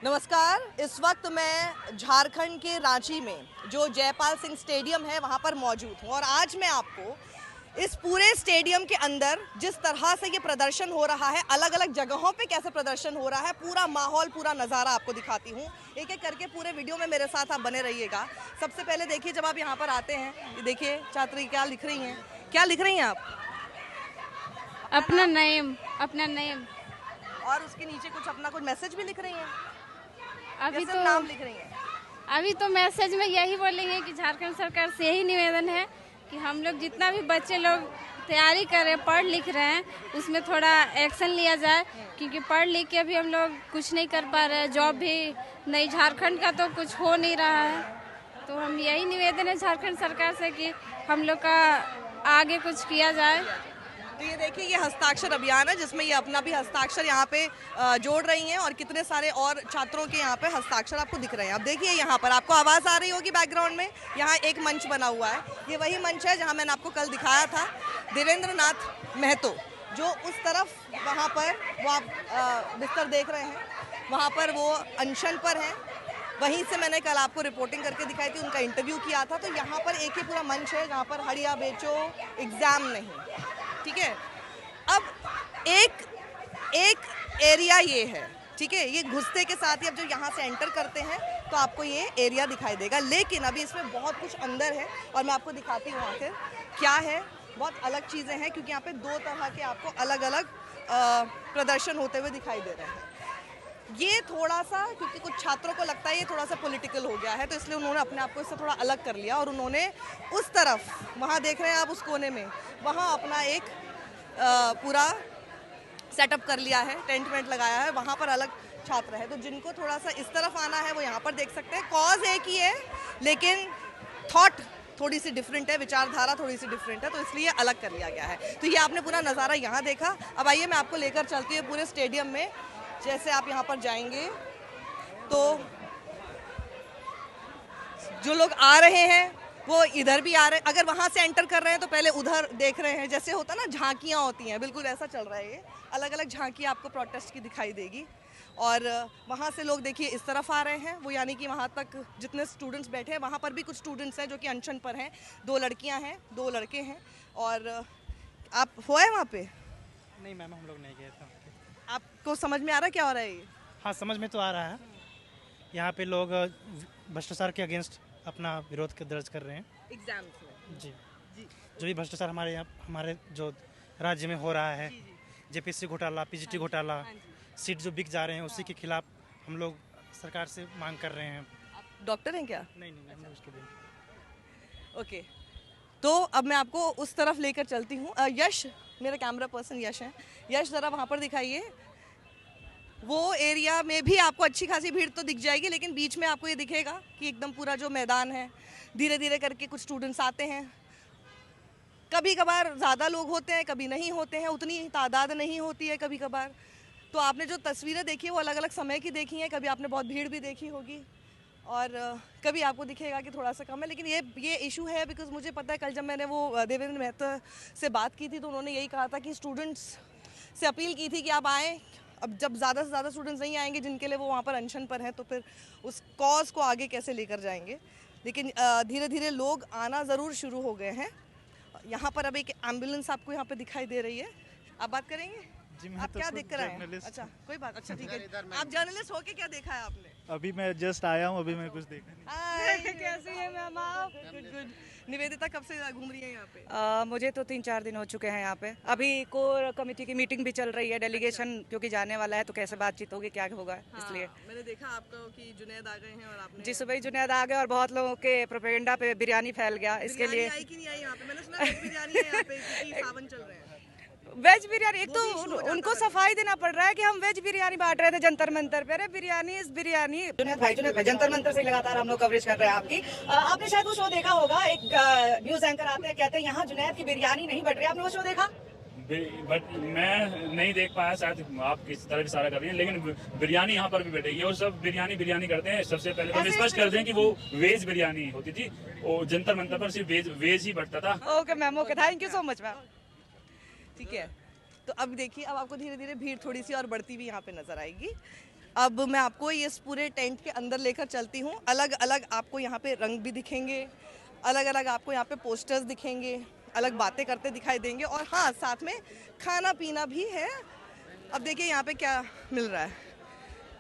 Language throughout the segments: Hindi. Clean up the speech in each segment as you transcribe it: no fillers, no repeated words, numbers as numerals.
नमस्कार। इस वक्त मैं झारखंड के रांची में जो जयपाल सिंह स्टेडियम है वहाँ पर मौजूद हूँ और आज मैं आपको इस पूरे स्टेडियम के अंदर जिस तरह से ये प्रदर्शन हो रहा है, अलग अलग जगहों पे कैसे प्रदर्शन हो रहा है, पूरा माहौल, पूरा नज़ारा आपको दिखाती हूँ। एक एक करके पूरे वीडियो में मेरे साथ आप बने रहिएगा। सबसे पहले देखिए, जब आप यहाँ पर आते हैं, ये देखिए छात्री क्या लिख रही हैं। क्या लिख रही हैं आप? अपना नेम। और उसके नीचे कुछ अपना कुछ मैसेज भी लिख रही हैं? अभी या तो नाम लिख रही हैं? अभी तो मैसेज में यही बोलेंगे कि झारखंड सरकार से यही निवेदन है कि हम लोग जितना भी बच्चे लोग तैयारी कर रहे हैं, पढ़ लिख रहे हैं, उसमें थोड़ा एक्शन लिया जाए, क्योंकि पढ़ लिख के भी हम लोग कुछ नहीं कर पा रहे हैं। जॉब भी नहीं, झारखंड का तो कुछ हो नहीं रहा है। तो हम यही निवेदन है झारखंड सरकार से कि हम लोग का आगे कुछ किया जाए। तो ये देखिए, ये हस्ताक्षर अभियान है जिसमें ये अपना भी हस्ताक्षर यहाँ पे जोड़ रही हैं और कितने सारे और छात्रों के यहाँ पे हस्ताक्षर आपको दिख रहे हैं। अब देखिए, यहाँ पर आपको आवाज़ आ रही होगी बैकग्राउंड में, यहाँ एक मंच बना हुआ है। ये वही मंच है जहाँ मैंने आपको कल दिखाया था देवेंद्र नाथ महतो, जो उस तरफ वहाँ पर वो आप बिस्तर देख रहे हैं, वहाँ पर वो अनशन पर हैं। वहीं से मैंने कल आपको रिपोर्टिंग करके दिखाई थी, उनका इंटरव्यू किया था। तो यहाँ पर एक ही पूरा मंच है जहाँ पर हड़िया बेचो, एग्ज़ाम नहीं, ठीक है। अब एक एरिया ये है, ठीक है। ये घुसते के साथ ही अब जो यहाँ से एंटर करते हैं तो आपको ये एरिया दिखाई देगा, लेकिन अभी इसमें बहुत कुछ अंदर है और मैं आपको दिखाती हूँ आखिर क्या है। बहुत अलग चीज़ें हैं क्योंकि यहाँ पे दो तरह के आपको अलग अलग प्रदर्शन होते हुए दिखाई दे रहे हैं। ये थोड़ा सा, क्योंकि कुछ छात्रों को लगता है ये थोड़ा सा पॉलिटिकल हो गया है, तो इसलिए उन्होंने अपने आप को इससे थोड़ा अलग कर लिया और उन्होंने उस तरफ, वहाँ देख रहे हैं आप उस कोने में, वहाँ अपना एक पूरा सेटअप कर लिया है, टेंट वेंट लगाया है, वहाँ पर अलग छात्र है। तो जिनको थोड़ा सा इस तरफ आना है वो यहाँ पर देख सकते हैं। कॉज एक ही है लेकिन थॉट थोड़ी सी डिफरेंट है, विचारधारा थोड़ी सी डिफरेंट है, तो इसलिए अलग कर लिया गया है। तो ये आपने पूरा नज़ारा यहाँ देखा। अब आइए मैं आपको लेकर चलती हूँ पूरे स्टेडियम में। जैसे आप यहाँ पर जाएंगे तो जो लोग आ रहे हैं वो इधर भी आ रहे हैं, अगर वहाँ से एंटर कर रहे हैं तो पहले उधर देख रहे हैं। जैसे होता ना झांकियाँ होती हैं, बिल्कुल वैसा चल रहा है। ये अलग अलग झांकियाँ आपको प्रोटेस्ट की दिखाई देगी। और वहाँ से लोग देखिए इस तरफ आ रहे हैं, वो यानी कि वहाँ तक जितने स्टूडेंट्स बैठे हैं, वहाँ पर भी कुछ स्टूडेंट्स हैं जो कि अनशन पर हैं। 2 लड़कियाँ हैं, 2 लड़के हैं। और आप हुआ है वहाँ पे? नहीं मैम, हम लोग नहीं गए थे। आपको समझ में आ रहा है क्या हो रहा है ये? हाँ, समझ में तो आ रहा है। यहाँ पे लोग भ्रष्टाचार के अगेंस्ट अपना विरोध दर्ज कर रहे हैं एग्जाम्स में। जी। जी। जो भी भ्रष्टाचार हमारे जो राज्य में हो रहा है, जी, जी। जेपीएससी घोटाला, पीजीटी घोटाला, हाँ जी। सीट जो बिक जा रहे हैं उसी के खिलाफ हम लोग सरकार से मांग कर रहे हैं। आप डॉक्टर हैं क्या? नहीं हम लोग उसके लिए। ओके, तो अब मैं आपको उस तरफ लेकर चलती हूँ। यश, मेरा कैमरा पर्सन यश है। यश, ज़रा वहाँ पर दिखाइए। वो एरिया में भी आपको अच्छी खासी भीड़ तो दिख जाएगी, लेकिन बीच में आपको ये दिखेगा कि एकदम पूरा जो मैदान है, धीरे धीरे करके कुछ स्टूडेंट्स आते हैं। कभी कभार ज़्यादा लोग होते हैं, कभी नहीं होते हैं, उतनी तादाद नहीं होती है कभी कभार। तो आपने जो तस्वीरें देखी है वो अलग अलग समय की देखी हैं। कभी आपने बहुत भीड़ भी देखी होगी और कभी आपको दिखेगा कि थोड़ा सा कम है। लेकिन ये इशू है बिकॉज मुझे पता है, कल जब मैंने वो देवेंद्र महतो से बात की थी तो उन्होंने यही कहा था कि स्टूडेंट्स से अपील की थी कि आप आएँ। अब जब ज़्यादा से ज़्यादा स्टूडेंट्स नहीं आएंगे जिनके लिए वो वहाँ पर अनशन पर हैं, तो फिर उस कॉज को आगे कैसे लेकर जाएंगे। लेकिन धीरे धीरे लोग आना ज़रूर शुरू हो गए हैं। यहाँ पर अब एक एम्बुलेंस आपको यहाँ पर दिखाई दे रही है। आप बात करेंगे? आप क्या देख कर आए हैं? अच्छा, कोई बात, अच्छा ठीक है। आप जर्नलिस्ट होके क्या देखा है आपने? अभी मैं जस्ट आया हूँ, अभी मैं कुछ देखा नहीं। हाय, कैसी है मैम आप? गुड। निवेदिता कब से घूम रही है यहाँ पे? मुझे तो 3-4 दिन हो चुके हैं यहाँ पे। अभी कोर कमेटी की मीटिंग भी चल रही है, डेलीगेशन क्योंकि जाने वाला है तो कैसे बातचीत होगी, क्या होगा, इसलिए। मैंने देखा आपको कि जुनैद आ गए हैं और आपने जी, सुबह ही जुनैद आ गए और बहुत लोगों के प्रोपेगेंडा पे बिरयानी फैल गया, इसके लिए। आई कि नहीं आई यहाँ पे? मैंने सुना वेज बिरयानी है यहाँ पे क्योंकि सावन चल रहे हैं। वेज बिरयानी, एक तो उनको सफाई देना पड़ रहा है कि हम वेज बिरयानी बांट रहे थे जंतर मंतर पे। अरे बिरयानी इस बिरयानी। जुनैद भाई जंतर मंतर से लगातार हम लोग कवरेज कर रहे हैं आपकी। आपने शायद वो शो देखा होगा, एक न्यूज एंकर आते हैं कहते हैं यहाँ जुनैद की बिरयानी नहीं बट रही। आपने वो शो देखा? बट मैं नहीं देख पाया, शायद आप किस तरह इशारा कर रही हैं, लेकिन बिरयानी यहाँ पर भी बैठेगी और सब बिरयानी करते हैं। सबसे पहले तो हम स्पष्ट कर दें कि वो वेज बिरयानी होती थी, वो जंतर मंतर पर सिर्फ वेज ही बढ़ता था। Okay ma'am, okay, thank you so much ma'am. ठीक है, तो अब देखिए, अब आपको धीरे धीरे भीड़ थोड़ी सी और बढ़ती हुई यहाँ पे नजर आएगी। अब मैं आपको इस पूरे टेंट के अंदर लेकर चलती हूँ। अलग अलग आपको यहाँ पे रंग भी दिखेंगे, अलग अलग आपको यहाँ पे पोस्टर्स दिखेंगे, अलग बातें करते दिखाई देंगे, और हाँ साथ में खाना पीना भी है। अब देखिए यहाँ पे क्या मिल रहा है।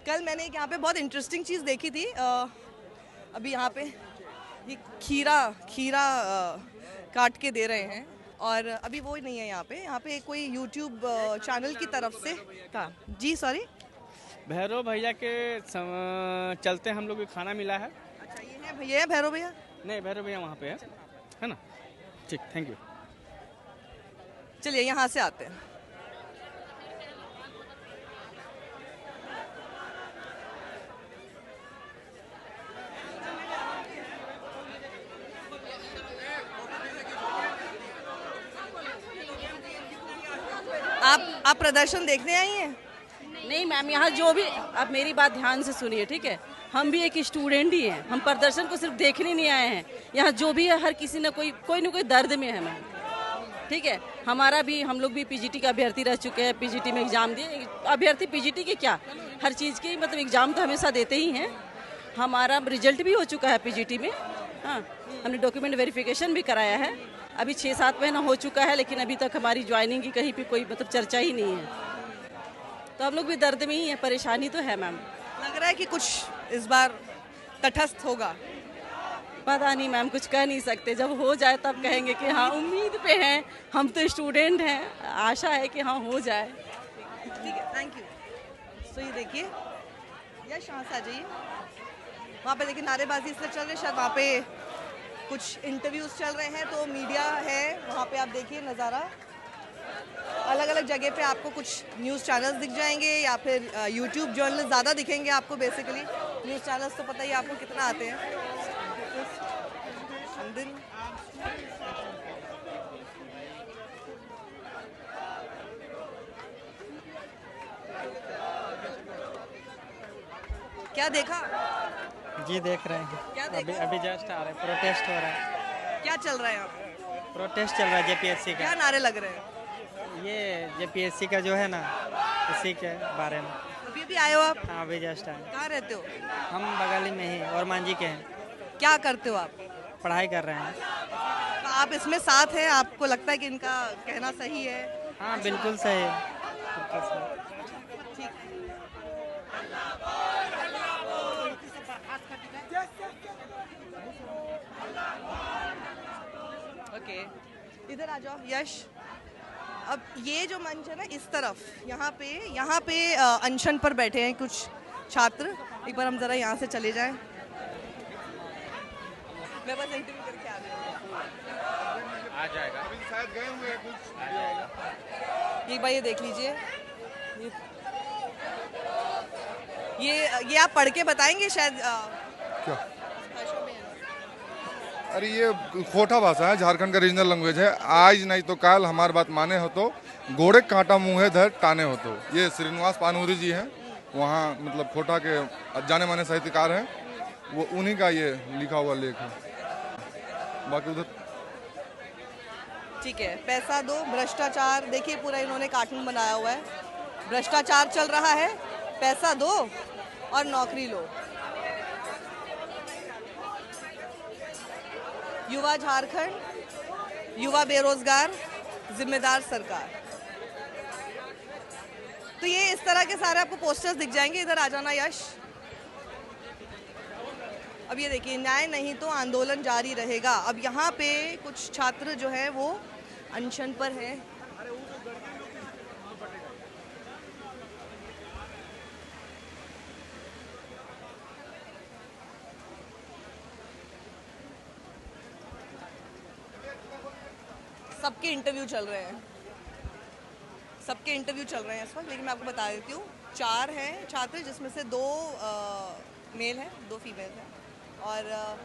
कल मैंने एक यहाँ पे बहुत इंटरेस्टिंग चीज़ देखी थी। अभी यहाँ पे ये खीरा काट के दे रहे हैं, और अभी वो नहीं है यहाँ पे कोई यूट्यूब चैनल की तरफ से था जी। सॉरी, भैरव भैया के चलते हम लोग को खाना मिला है। अच्छा ये है भैया, भैरव भैया? नहीं, भैरव भैया वहाँ पे है ना। ठीक, थैंक यू। चलिए यहाँ से आते हैं। आप प्रदर्शन देखने आई हैं? नहीं मैम, यहाँ जो भी, आप मेरी बात ध्यान से सुनिए, ठीक है। हम भी एक स्टूडेंट ही हैं, हम प्रदर्शन को सिर्फ देखने नहीं आए हैं। यहाँ जो भी है हर किसी ने कोई न कोई दर्द में है मैम, ठीक है। हम लोग भी पीजीटी का अभ्यर्थी रह चुके हैं, पीजीटी में एग्जाम दिए। अभ्यर्थी पीजीटी के क्या, हर चीज़ की मतलब एग्जाम तो हमेशा देते ही हैं। हमारा रिजल्ट भी हो चुका है पीजीटी में। हाँ, हमने डॉक्यूमेंट वेरिफिकेशन भी कराया है। अभी 6-7 महीना हो चुका है, लेकिन अभी तक हमारी ज्वाइनिंग की कहीं पे कोई मतलब चर्चा ही नहीं है। तो हम लोग भी दर्द में ही हैं, परेशानी तो है मैम। लग रहा है कि कुछ इस बार तटस्थ होगा। पता नहीं मैम, कुछ कह नहीं सकते। जब हो जाए तब कहेंगे कि हाँ, उम्मीद पे हैं, हम तो स्टूडेंट हैं, आशा है कि हाँ हो जाए। ठीक है, थैंक यू। तो ये देखिए, यश यहाँ से आ जाइए। वहाँ पे देखिए नारेबाजी इसलिए चल रही है, शायद वहाँ पे कुछ इंटरव्यूज चल रहे हैं, तो मीडिया है वहाँ पे। आप देखिए नज़ारा, अलग अलग जगह पे आपको कुछ न्यूज़ चैनल्स दिख जाएंगे, या फिर यूट्यूब जर्नलिस्ट ज़्यादा दिखेंगे आपको। बेसिकली न्यूज़ चैनल्स तो पता ही आपको कितना आते हैं। क्या देखा जी? देख रहे हैं। क्या अभी देखा? अभी जस्ट आ रहे हैं, प्रोटेस्ट हो रहा है। क्या चल रहा है यहाँ पे? प्रोटेस्ट चल रहा है जेपीएससी क्या का। नारे लग रहे हैं? ये जेपीएससी का जो है ना, इसी के बारे में। अभी भी आए हो आप? हाँ, अभी जस्ट आए। कहाँ रहते हो? हम बगल में ही और मांझी के हैं। क्या करते हो आप? पढ़ाई कर रहे हैं। तो आप इसमें साथ हैं, आपको लगता है कि इनका कहना सही है? हाँ, बिल्कुल सही है, बिल्कुल सही। ओके, इधर आ जाओ यश। अब ये जो मंच है ना, इस तरफ यहाँ पे अनशन पर बैठे हैं कुछ छात्र। एक बार हम जरा यहाँ से चले जाएं। मैं बस इंटरव्यू करके आ रही हूँ। आ जाएगा, अभी शायद गए हुए कुछ आ जाएगा। एक बार ये देख लीजिए, ये आप पढ़ के बताएंगे शायद। क्या? अरे ये खोटा भाषा है, झारखंड का रीजनल लैंग्वेज है। आज नहीं तो काल हमारी बात माने हो तो घोड़े कांटा मुँह है धर टाने हो तो। ये श्रीनिवास पानूरी जी हैं, वहाँ मतलब खोटा के जाने माने साहित्यकार हैं, वो उन्हीं का ये लिखा हुआ लेख है। बाकी उधर ठीक है। पैसा दो, भ्रष्टाचार, देखिए पूरा इन्होंने कार्टून बनाया हुआ है। भ्रष्टाचार चल रहा है, पैसा दो और नौकरी लो। युवा झारखंड, युवा बेरोजगार, जिम्मेदार सरकार। तो ये इस तरह के सारे आपको पोस्टर्स दिख जाएंगे। इधर आ जाना यश। अब ये देखिए, न्याय नहीं तो आंदोलन जारी रहेगा। अब यहाँ पे कुछ छात्र जो है वो अनशन पर है। सबके इंटरव्यू चल रहे हैं, सबके इंटरव्यू चल रहे हैं इस वक्त। लेकिन मैं आपको बता देती हूँ, 4 हैं छात्र, जिसमें से 2 मेल हैं, 2 फीमेल हैं। और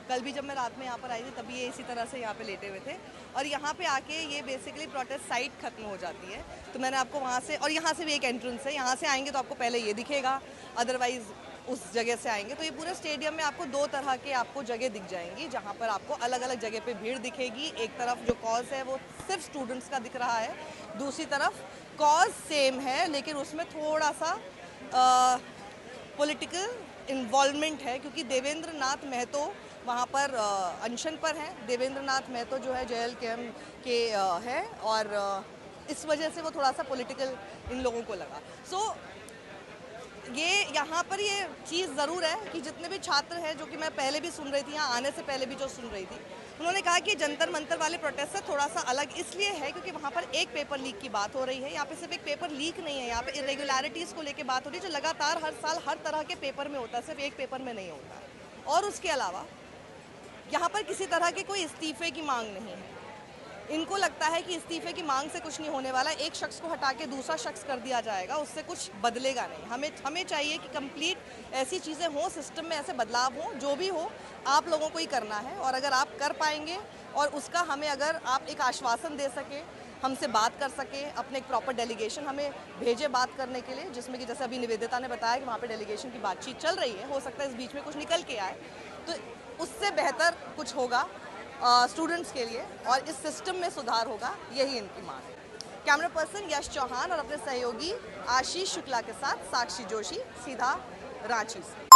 कल भी जब मैं रात में यहाँ पर आई थी, तभी ये इसी तरह से यहाँ पे लेटे हुए थे। और यहाँ पे आके ये बेसिकली प्रोटेस्ट साइट खत्म हो जाती है। तो मैंने आपको वहाँ से, और यहाँ से भी एक एंट्रेंस है, यहाँ से आएंगे तो आपको पहले ये दिखेगा, अदरवाइज उस जगह से आएंगे तो ये पूरे स्टेडियम में आपको 2 तरह के आपको जगह दिख जाएंगी, जहाँ पर आपको अलग अलग जगह पे भीड़ दिखेगी। एक तरफ जो कॉज है वो सिर्फ स्टूडेंट्स का दिख रहा है, दूसरी तरफ कॉज सेम है लेकिन उसमें थोड़ा सा पॉलिटिकल इन्वॉल्वमेंट है, क्योंकि देवेंद्र नाथ महतो वहाँ पर अनशन पर हैं। देवेंद्र नाथ महतो जो है JLKM के है, और इस वजह से वो थोड़ा सा पॉलिटिकल इन लोगों को लगा। ये यहाँ पर ये चीज़ ज़रूर है कि जितने भी छात्र हैं, जो कि मैं पहले भी सुन रही थी, यहाँ आने से पहले भी जो सुन रही थी, उन्होंने कहा कि जंतर मंतर वाले प्रोटेस्ट से थोड़ा सा अलग इसलिए है क्योंकि वहाँ पर एक पेपर लीक की बात हो रही है। यहाँ पे सिर्फ एक पेपर लीक नहीं है, यहाँ पे इरेगुलरिटीज़ को लेके बात हो रही है, जो लगातार हर साल हर तरह के पेपर में होता है, सिर्फ एक पेपर में नहीं होता। और उसके अलावा यहाँ पर किसी तरह के कोई इस्तीफे की मांग नहीं है। इनको लगता है कि इस्तीफे की मांग से कुछ नहीं होने वाला, एक शख्स को हटा के दूसरा शख्स कर दिया जाएगा, उससे कुछ बदलेगा नहीं। हमें चाहिए कि कंप्लीट ऐसी चीज़ें हों, सिस्टम में ऐसे बदलाव हों, जो भी हो आप लोगों को ही करना है। और अगर आप कर पाएंगे और उसका हमें अगर आप एक आश्वासन दे सके, हमसे बात कर सके, अपने एक प्रॉपर डेलीगेशन हमें भेजे बात करने के लिए, जिसमें कि जैसे अभी निवेदिता ने बताया कि वहाँ पे डेलीगेशन की बातचीत चल रही है, हो सकता है इस बीच में कुछ निकल के आए, तो उससे बेहतर कुछ होगा स्टूडेंट्स के लिए और इस सिस्टम में सुधार होगा, यही इनकी मांग है। कैमरा पर्सन यश चौहान और अपने सहयोगी आशीष शुक्ला के साथ साक्षी जोशी, सीधा रांची से।